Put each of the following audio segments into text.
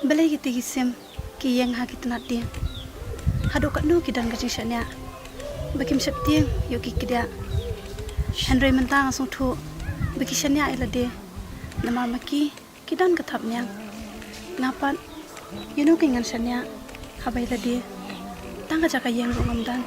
Belai kita gisim ki yang ha kita nak dia. Hadu kat nu kidan kecishanya. Bagi msep dia yo ki kidia. Henry mentang asung tu bagi shanya ila dia. Nama maki kidan ketapnya. Ngapan you know kingan shanya habai ila dia. Tang ka yang ngamdan.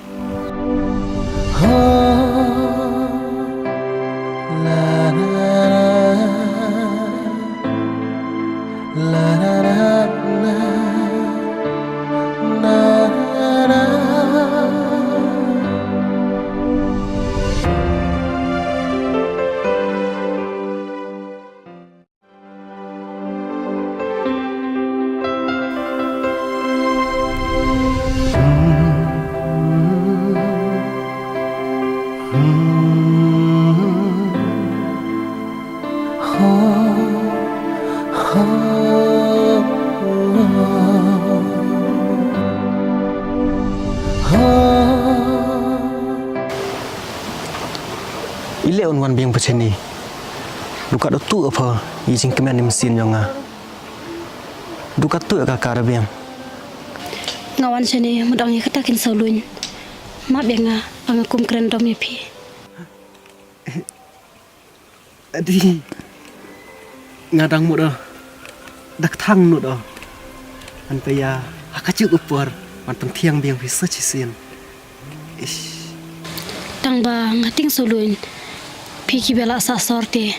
Ile on wan biang pacheni. Duka do tu apa izin kemen mesin jonga. Duka tu ka kar biang. Ngawan sini mudang ya katakin salun. Ma benga angakum keren dom ya pi. Adi ngadang mu dah. Dak thang nu dah. An pe ya hakacuk upor man pentiang biang bisa cisin. Ish. Tang ba ngating salun. Pi ki bela sa sorte.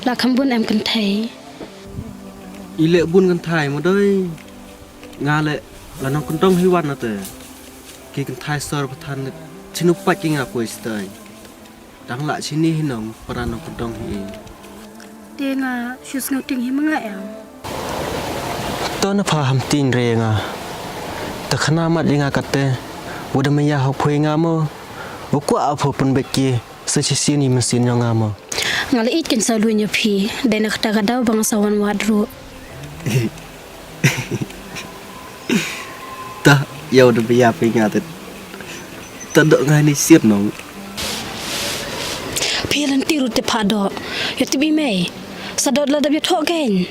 La khambun em kan thai. Ile bun kan thai mu doi. Ngale la nong kan dong hiwan na te. Ki kan thai sor pathan chinu pat ki nga poi stai. Dang la sini hinong peran nong kan dong hi. Dia nga shus ngating hi mga em. To na paham tin re nga. Ta khana mat nga katte. Woda maya ho phoi nga mo. Ukwa apho pun beki. Sesi ni mesin yang ngama. Ngala it kan salun ya pi. Dan nak tak ada bang sawan wadru. Ta ya udah biya pinga te. Ta dok ngai ni siap nong. Pi lan tiru te phado. Ya tibi mai. Sadot la dab ya thok gen.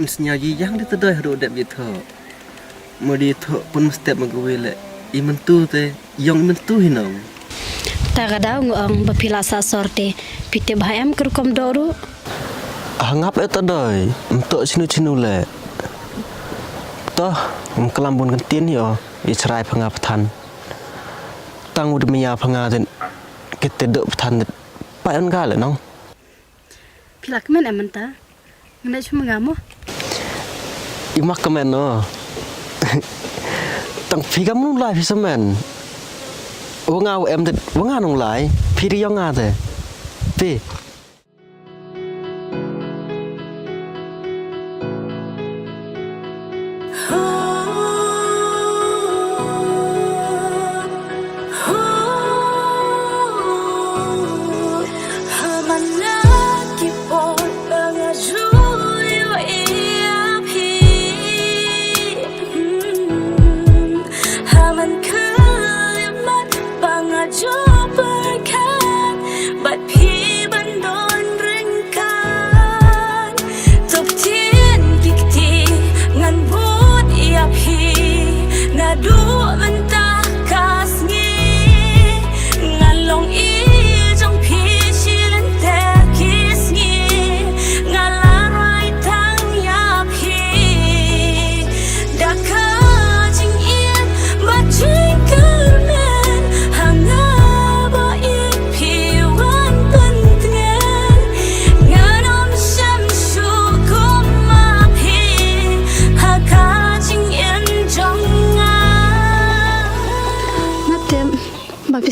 Misnya ji yang di tedai hadu dap je tho. Mo di tho pun mesti magwele. I mentu te yang mentu hinong. Tak ada ngong bapila sa sorte. Pite bahayam kerukom doru. Hangap eta dai. Untuk sinu-sinu le. Toh kelambun kentin yo. I cerai pengap tan. Tang udah menya pengaten. Kita dok tan. Payan kale nong. Pila kemen ementa. Ngena cuma ngamu. Imak kemen no. Tang pigam nu lai pisamen. Wangau em det wanganong lai. Piri yang ngate. Pi.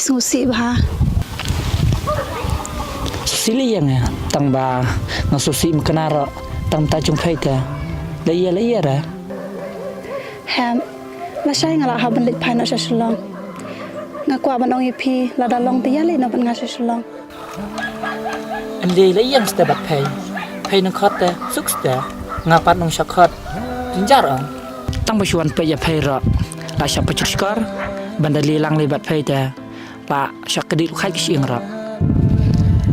Susi bah. Sili yang tang ba ngasusi mkenara tang ta chung phai ta. Laya ra. Ham. La sai ngala ha ban lit phai na sasulong. Ngakwa ban ong ipi la dalong tia le na ban nga sasulong. Andi laya sta bat phai nang khat ta suk sta ngapat nang shakhat. Jinjar ang. Tang ba chuan pe ya phai ra. La sha pa chuskar bandali lang le bat phai ta. Pa syakadi khai siang ra.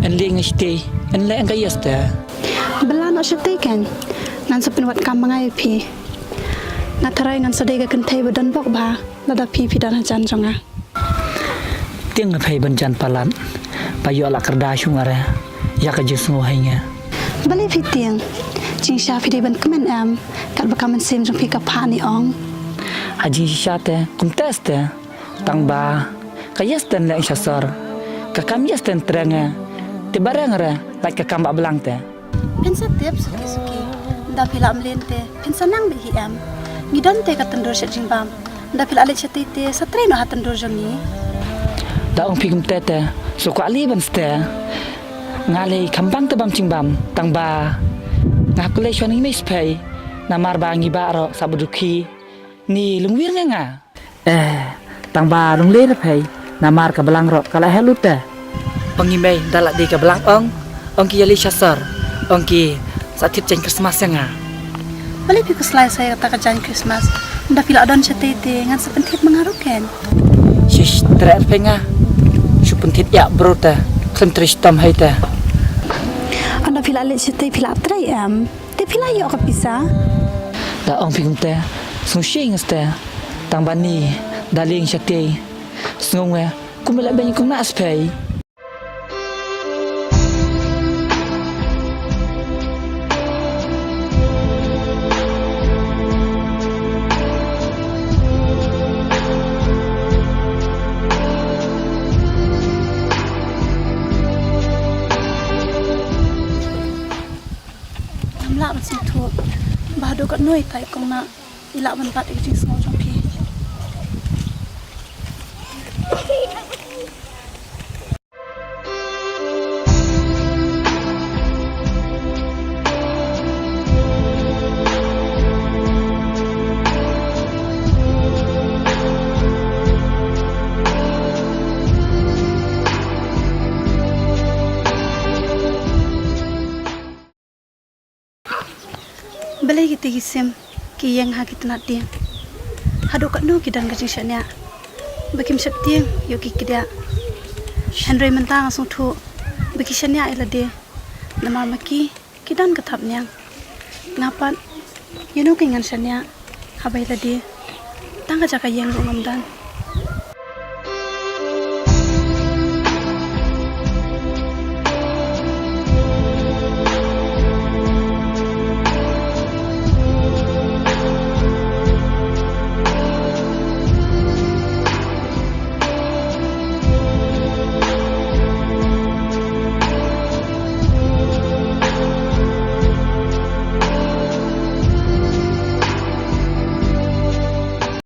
En ling stay en le nga yesta. Belano syate kan. ngan sepin wat kam mangai phi na tharai ngan sadai ga kan thai badan bok ba lada phi dan hajan jonga tiếng phê bên chân palan payo la kerda shungare ya ka jisngo hainya bale phi tiang ching sha phi ban kamen am kal ba kamen sem jong phi ka pha ni ong haji shate kum teste tang ba ka yesten le shasar ka kam yesten trenga te barangare like ka kam ba belangte pensa tep suki da phi lam lente pensa nang be hi am ngidan te ka tandur sha jing bam da phi ale chate te satre no hatan dur jong ni da ong phi kum tete so ko ali ban ste ngale kambang te bam ching bam tang ba ngakle shwan ngi mes pay namar ba ngi ba ro sabuduki ni lungwir nga tang ba lung le pay namar ka belang ro kala helute pangimay dalak di ka belang ong ki yali shasar ong ki satip chen Christmas nga bale phi kuslai saya ta ka jan Christmas da phi la don chate te ngan sepen thit mangaruken shish tre penga supun thit ya brota khlem tristam haita anda phi la le chate phi la trai am te phi la yo ka pisa da ong phi kumte sung shing ste tang bani daling chate sngonge kumela ben kum nas pay la ban sing thu ba do ka noi tai kong na ila ban pat ek jing smo jong phi bale gitu gisem ki yang ha kitna dia hado ka no kidan ga jishanya bakim shakti yo ki kida henry mentang asung thu bakishanya ila de namar maki kidan ka thapnya ngapan yeno kingan shanya habai la de tanga jaka yang ro ngamdan